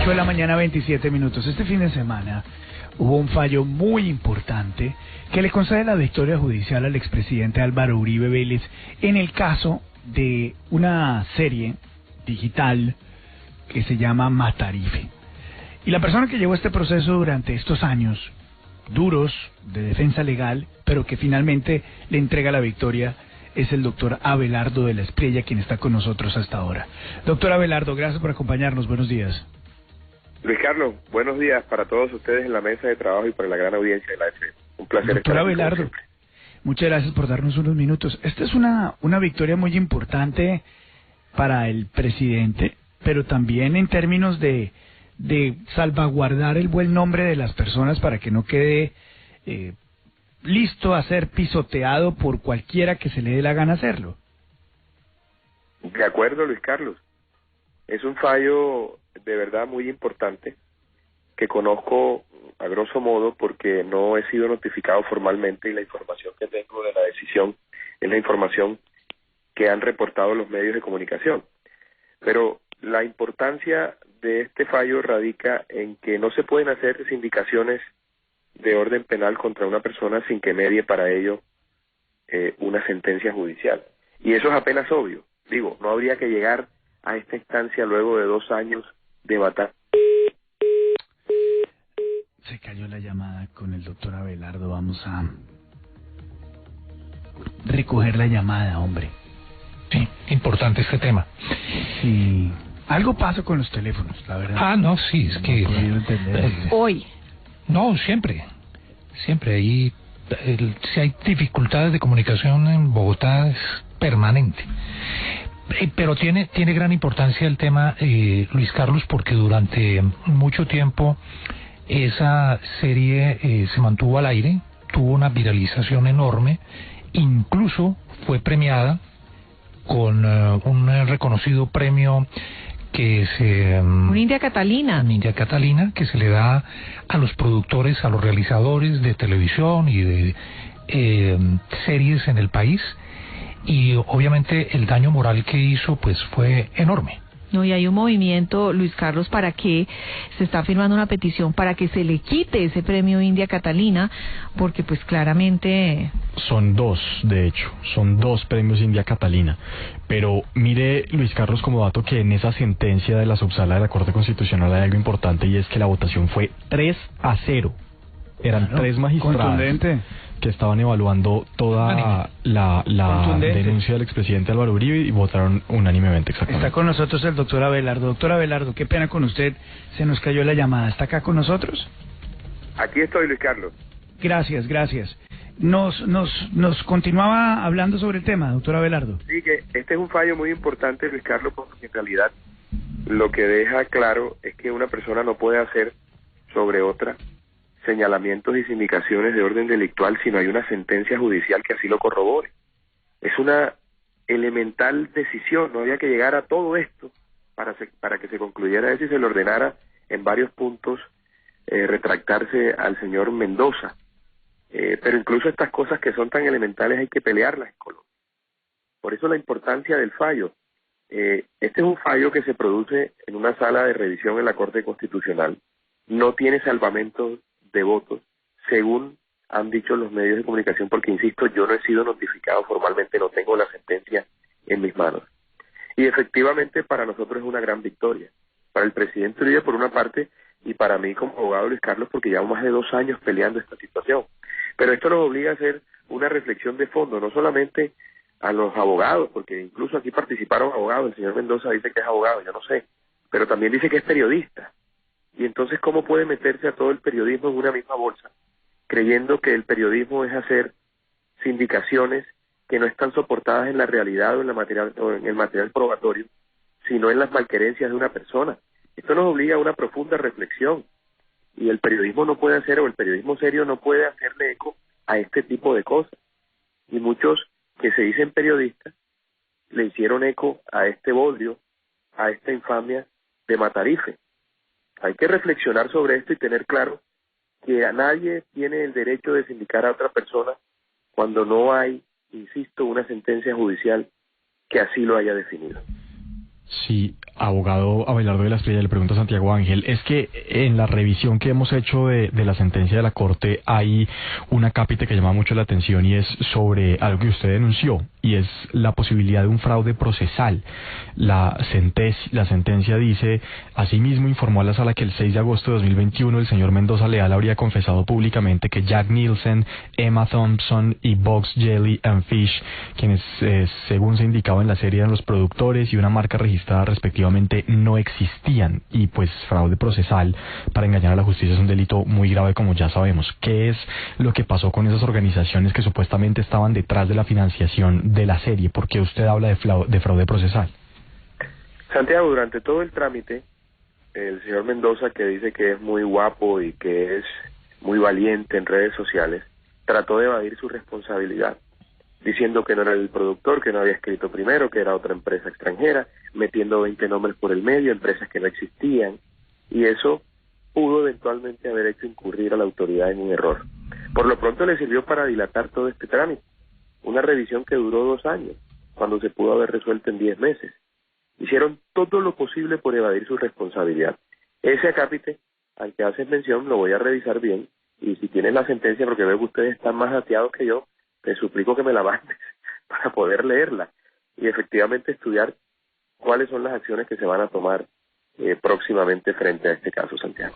8 de la mañana, 27 minutos. Este fin de semana hubo un fallo muy importante que le concede la victoria judicial al expresidente Álvaro Uribe Vélez en el caso de una serie digital que se llama Matarife. Y la persona que llevó este proceso durante estos años duros de defensa legal, pero que finalmente le entrega la victoria, es el doctor Abelardo de la Espriella, quien está con nosotros hasta ahora. Doctor Abelardo, gracias por acompañarnos. Buenos días. Luis Carlos, buenos días para todos ustedes en la mesa de trabajo y para la gran audiencia de la FM. Un placer doctor estar aquí, Abelardo, muchas gracias por darnos unos minutos. Esta es una victoria muy importante para el presidente, pero también en términos de salvaguardar el buen nombre de las personas para que no quede listo a ser pisoteado por cualquiera que se le dé la gana hacerlo. De acuerdo, Luis Carlos. Es un fallo de verdad muy importante que conozco a grosso modo porque no he sido notificado formalmente y la información que tengo de la decisión es la información que han reportado los medios de comunicación. Pero la importancia de este fallo radica en que no se pueden hacer sindicaciones de orden penal contra una persona sin que medie para ello una sentencia judicial. Y eso es apenas obvio. Digo, no habría que llegar a esta instancia luego de 2 años de batalla. Se cayó la llamada con el doctor Abelardo. Vamos a recoger la llamada, hombre. Sí, importante este tema. Sí. Algo pasa con los teléfonos, la verdad. No, sí, es que... Hoy. No, siempre ahí, si hay dificultades de comunicación en Bogotá es permanente. Pero tiene gran importancia el tema, Luis Carlos, porque durante mucho tiempo esa serie se mantuvo al aire, tuvo una viralización enorme, incluso fue premiada con un reconocido premio que es una India Catalina. Una India Catalina que se le da a los productores, a los realizadores de televisión y de series en el país, y obviamente el daño moral que hizo pues fue enorme. No, y hay un movimiento, Luis Carlos, para que se está firmando una petición para que se le quite ese premio India Catalina, porque pues claramente... Son 2, de hecho, son 2 premios India Catalina. Pero mire, Luis Carlos, como dato, que en esa sentencia de la subsala de la Corte Constitucional hay algo importante, y es que la votación fue 3-0. Eran 3 magistrados que estaban evaluando toda la denuncia del expresidente Álvaro Uribe y votaron unánimemente, exactamente. Está con nosotros el doctor Abelardo. Doctor Abelardo, qué pena con usted, se nos cayó la llamada. ¿Está acá con nosotros? Aquí estoy, Luis Carlos. Gracias. Nos continuaba hablando sobre el tema, doctor Abelardo. Sí, que este es un fallo muy importante, Luis Carlos, porque en realidad lo que deja claro es que una persona no puede hacer sobre otra señalamientos y sindicaciones de orden delictual si no hay una sentencia judicial que así lo corrobore. Es una elemental decisión, no había que llegar a todo esto para que se concluyera eso y se le ordenara en varios puntos retractarse al señor Mendoza. Pero incluso estas cosas que son tan elementales hay que pelearlas en Colombia. Por eso la importancia del fallo. Este es un fallo que se produce en una sala de revisión en la Corte Constitucional. No tiene salvamento de votos, según han dicho los medios de comunicación, porque insisto, yo no he sido notificado formalmente, no tengo la sentencia en mis manos. Y efectivamente para nosotros es una gran victoria, para el presidente Uribe por una parte, y para mí como abogado, Luis Carlos, porque llevamos más de 2 años peleando esta situación. Pero esto nos obliga a hacer una reflexión de fondo, no solamente a los abogados, porque incluso aquí participaron abogados, el señor Mendoza dice que es abogado, yo no sé, pero también dice que es periodista. Y entonces, ¿cómo puede meterse a todo el periodismo en una misma bolsa, creyendo que el periodismo es hacer sindicaciones que no están soportadas en la realidad o en el material probatorio, sino en las malquerencias de una persona? Esto nos obliga a una profunda reflexión, y el periodismo no puede hacer, o el periodismo serio no puede hacerle eco a este tipo de cosas. Y muchos que se dicen periodistas le hicieron eco a este bodrio, a esta infamia de Matarife. Hay que reflexionar sobre esto y tener claro que a nadie tiene el derecho de sindicar a otra persona cuando no hay, insisto, una sentencia judicial que así lo haya definido. Sí, abogado Abelardo de la Espriella, le pregunto a Santiago Ángel, es que en la revisión que hemos hecho de la sentencia de la Corte hay un acápite que llama mucho la atención y es sobre algo que usted denunció, y es la posibilidad de un fraude procesal. La sentencia dice: asimismo informó a la sala que el 6 de agosto de 2021 el señor Mendoza Leal habría confesado públicamente que Jack Nielsen, Emma Thompson y Box Jelly and Fish, quienes según se indicaba en la serie eran los productores y una marca registrada respectivamente, no existían, y pues fraude procesal para engañar a la justicia es un delito muy grave, como ya sabemos. ¿Qué es lo que pasó con esas organizaciones que supuestamente estaban detrás de la financiación de la serie? ¿Por qué usted habla de fraude procesal? Santiago, durante todo el trámite, el señor Mendoza, que dice que es muy guapo y que es muy valiente en redes sociales, trató de evadir su responsabilidad, diciendo que no era el productor, que no había escrito primero, que era otra empresa extranjera, metiendo 20 nombres por el medio, empresas que no existían, y eso pudo eventualmente haber hecho incurrir a la autoridad en un error. Por lo pronto le sirvió para dilatar todo este trámite, una revisión que duró 2 años, cuando se pudo haber resuelto en 10 meses. Hicieron todo lo posible por evadir su responsabilidad. Ese acápite al que haces mención lo voy a revisar bien, y si tienes la sentencia, porque veo que ustedes están más ateados que yo, te suplico que me la mandes para poder leerla y efectivamente estudiar cuáles son las acciones que se van a tomar próximamente frente a este caso, Santiago.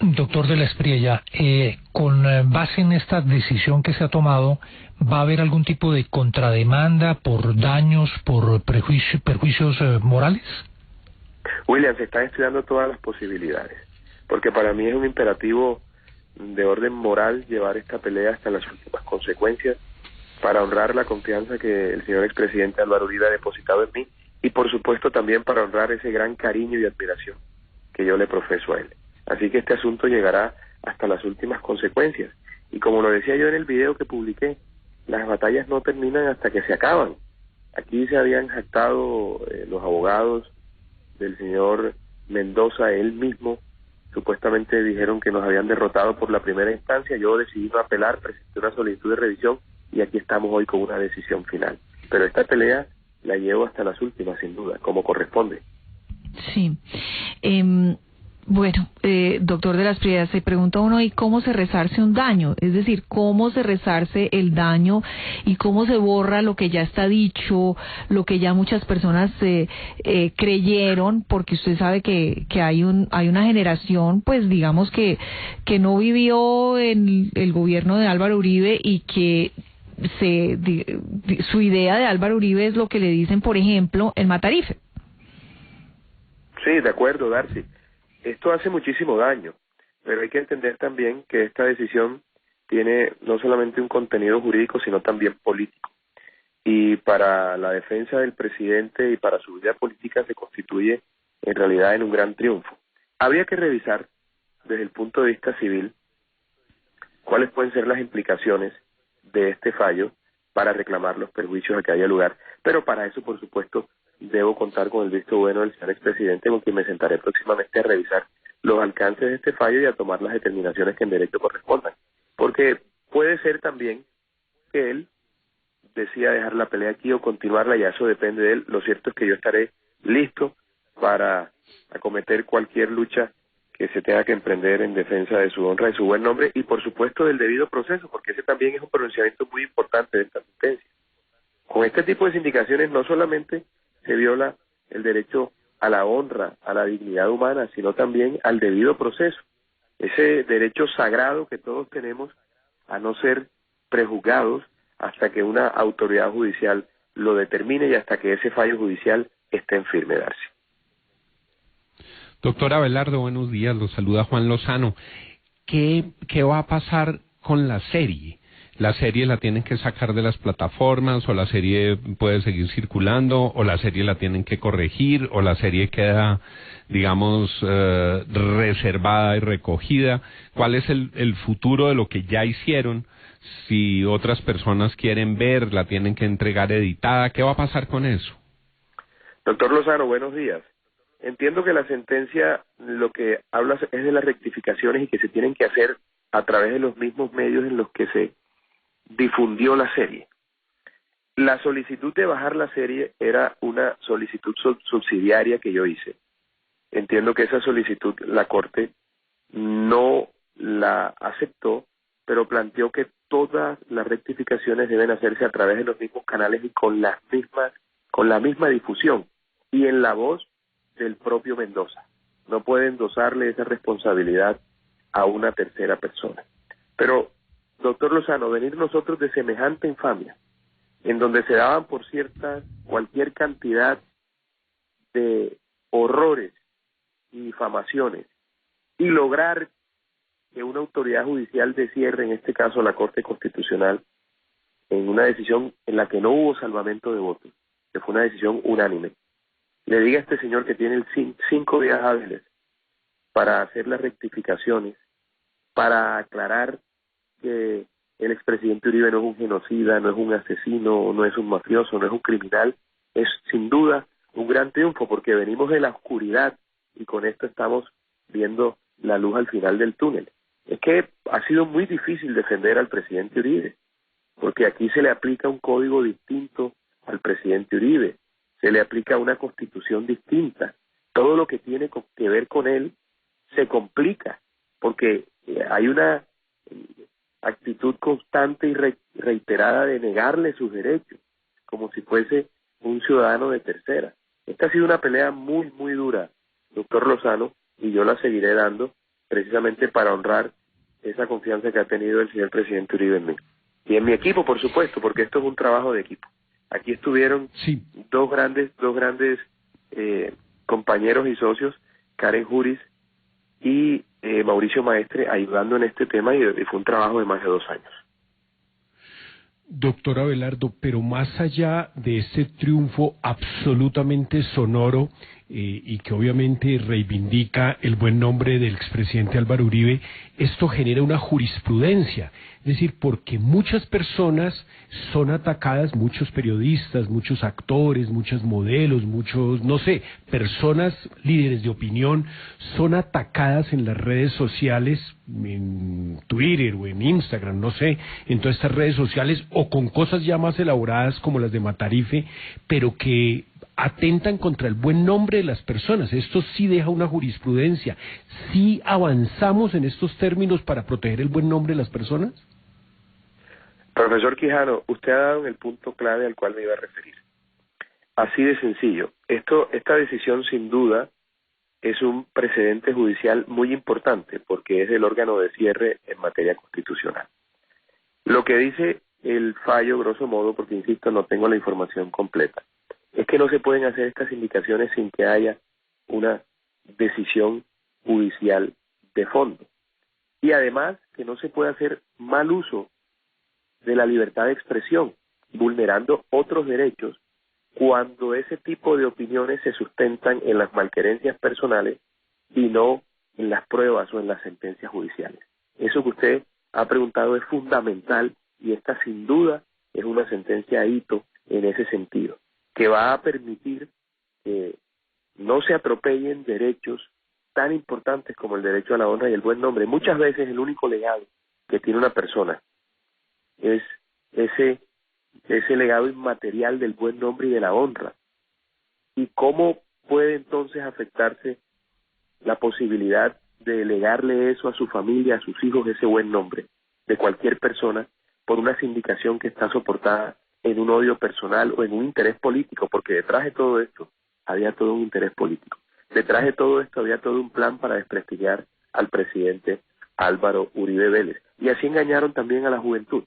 Doctor de la Espriella, con base en esta decisión que se ha tomado, ¿va a haber algún tipo de contrademanda por daños, por perjuicios morales? William, se están estudiando todas las posibilidades, porque para mí es un imperativo de orden moral llevar esta pelea hasta las últimas consecuencias para honrar la confianza que el señor expresidente Álvaro Uribe ha depositado en mí y por supuesto también para honrar ese gran cariño y admiración que yo le profeso a él. Así que este asunto llegará hasta las últimas consecuencias y como lo decía yo en el video que publiqué, las batallas no terminan hasta que se acaban. Aquí se habían jactado los abogados del señor Mendoza, él mismo, supuestamente dijeron que nos habían derrotado por la primera instancia. Yo decidí no apelar, presenté una solicitud de revisión y aquí estamos hoy con una decisión final. Pero esta pelea la llevo hasta las últimas, sin duda, como corresponde. Sí. Bueno, doctor de la Espriella, se pregunta uno, ¿y cómo se resarce un daño? Es decir, ¿cómo se resarce el daño y cómo se borra lo que ya está dicho, lo que ya muchas personas creyeron? Porque usted sabe que hay una generación, pues digamos que no vivió en el gobierno de Álvaro Uribe y que su idea de Álvaro Uribe es lo que le dicen, por ejemplo, el Matarife. Sí, de acuerdo, Darcy. Esto hace muchísimo daño, pero hay que entender también que esta decisión tiene no solamente un contenido jurídico, sino también político. Y para la defensa del presidente y para su vida política se constituye en realidad en un gran triunfo. Habría que revisar desde el punto de vista civil cuáles pueden ser las implicaciones de este fallo para reclamar los perjuicios a que haya lugar, pero para eso, por supuesto, debo contar con el visto bueno del señor expresidente, con quien me sentaré próximamente a revisar los alcances de este fallo y a tomar las determinaciones que en derecho correspondan. Porque puede ser también que él decida dejar la pelea aquí o continuarla, y eso depende de él. Lo cierto es que yo estaré listo para acometer cualquier lucha que se tenga que emprender en defensa de su honra, de su buen nombre y, por supuesto, del debido proceso, porque ese también es un pronunciamiento muy importante de esta sentencia. Con este tipo de sindicaciones no solamente se viola el derecho a la honra, a la dignidad humana, sino también al debido proceso. Ese derecho sagrado que todos tenemos a no ser prejuzgados hasta que una autoridad judicial lo determine y hasta que ese fallo judicial esté en firme, Darcy. Doctor Abelardo, buenos días, los saluda Juan Lozano. ¿Qué va a pasar con la serie? ¿La serie la tienen que sacar de las plataformas o la serie puede seguir circulando o la serie la tienen que corregir o la serie queda, digamos, reservada y recogida? ¿Cuál es el futuro de lo que ya hicieron? Si otras personas quieren ver, la tienen que entregar editada. ¿Qué va a pasar con eso? Doctor Lozano, buenos días. Entiendo que la sentencia lo que habla es de las rectificaciones y que se tienen que hacer a través de los mismos medios en los que se difundió la serie. La solicitud de bajar la serie era una solicitud subsidiaria que yo hice. Entiendo que esa solicitud la Corte no la aceptó, pero planteó que todas las rectificaciones deben hacerse a través de los mismos canales y con la misma difusión y en la voz del propio Mendoza. No puede endosarle esa responsabilidad a una tercera persona. Pero, doctor Lozano, venir nosotros de semejante infamia, en donde se daban por cierta cualquier cantidad de horrores y difamaciones, y lograr que una autoridad judicial de cierre, en este caso la Corte Constitucional, en una decisión en la que no hubo salvamento de votos, que fue una decisión unánime, le diga a este señor que tiene 5 días hábiles para hacer las rectificaciones, para aclarar que el expresidente Uribe no es un genocida, no es un asesino, no es un mafioso, no es un criminal, es sin duda un gran triunfo, porque venimos de la oscuridad y con esto estamos viendo la luz al final del túnel. Es que ha sido muy difícil defender al presidente Uribe, porque aquí se le aplica un código distinto al presidente Uribe, se le aplica una constitución distinta. Todo lo que tiene que ver con él se complica, porque hay una actitud constante y reiterada de negarle sus derechos, como si fuese un ciudadano de tercera. Esta ha sido una pelea muy, muy dura, doctor Lozano, y yo la seguiré dando precisamente para honrar esa confianza que ha tenido el señor presidente Uribe en mí. Y en mi equipo, por supuesto, porque esto es un trabajo de equipo. Aquí estuvieron dos grandes compañeros y socios, Karen Juris y Mauricio Maestre, ayudando en este tema, y fue un trabajo de más de 2 años. Doctor Abelardo, pero más allá de este triunfo absolutamente sonoro y que obviamente reivindica el buen nombre del expresidente Álvaro Uribe, esto genera una jurisprudencia, es decir, porque muchas personas son atacadas, muchos periodistas, muchos actores, muchos modelos, muchos, no sé, personas, líderes de opinión, son atacadas en las redes sociales, en Twitter o en Instagram, no sé, en todas estas redes sociales, o con cosas ya más elaboradas como las de Matarife, pero que atentan contra el buen nombre de las personas. Esto sí deja una jurisprudencia. ¿Sí avanzamos en estos términos para proteger el buen nombre de las personas? Profesor Quijano, usted ha dado en el punto clave al cual me iba a referir. Así de sencillo. Esta decisión sin duda es un precedente judicial muy importante porque es el órgano de cierre en materia constitucional. Lo que dice el fallo, grosso modo, porque insisto, no tengo la información completa, es que no se pueden hacer estas indicaciones sin que haya una decisión judicial de fondo. Y además que no se puede hacer mal uso de la libertad de expresión, vulnerando otros derechos cuando ese tipo de opiniones se sustentan en las malquerencias personales y no en las pruebas o en las sentencias judiciales. Eso que usted ha preguntado es fundamental y esta sin duda es una sentencia hito en ese sentido, que va a permitir que no se atropellen derechos tan importantes como el derecho a la honra y el buen nombre. Muchas veces el único legado que tiene una persona es ese legado inmaterial del buen nombre y de la honra. ¿Y cómo puede entonces afectarse la posibilidad de legarle eso a su familia, a sus hijos, ese buen nombre de cualquier persona, por una sindicación que está soportada en un odio personal o en un interés político? Porque detrás de todo esto había todo un interés político. Detrás de todo esto había todo un plan para desprestigiar al presidente Álvaro Uribe Vélez. Y así engañaron también a la juventud.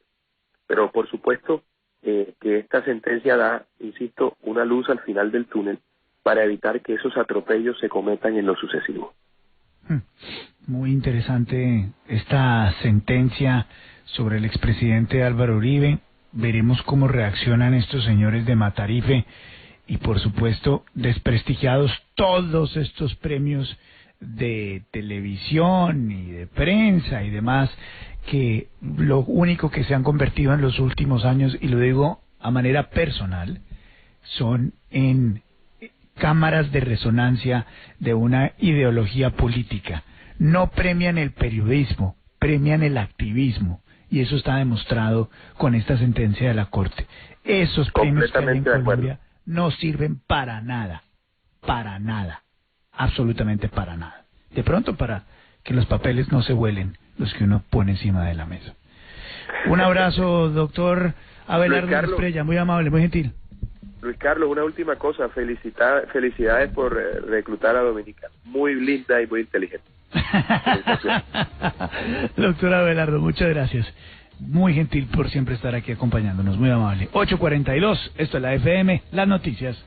Pero por supuesto que esta sentencia da, insisto, una luz al final del túnel para evitar que esos atropellos se cometan en lo sucesivo. Muy interesante esta sentencia sobre el expresidente Álvaro Uribe. Veremos cómo reaccionan estos señores de Matarife y por supuesto desprestigiados todos estos premios de televisión y de prensa y demás, que lo único que se han convertido en los últimos años, y lo digo a manera personal, son en cámaras de resonancia de una ideología política. No premian el periodismo, premian el activismo, y eso está demostrado con esta sentencia de la Corte. Esos premios que hay en Completamente de acuerdo. Colombia no sirven para nada, absolutamente para nada. De pronto para que los papeles no se vuelen, los que uno pone encima de la mesa. Un abrazo, doctor Abelardo Estrella, muy amable, muy gentil. Luis Carlos, una última cosa, felicidades por reclutar a Dominica, muy linda y muy inteligente. Doctor Abelardo, muchas gracias. Muy gentil por siempre estar aquí acompañándonos, muy amable. 8:42, esto es la FM, las noticias.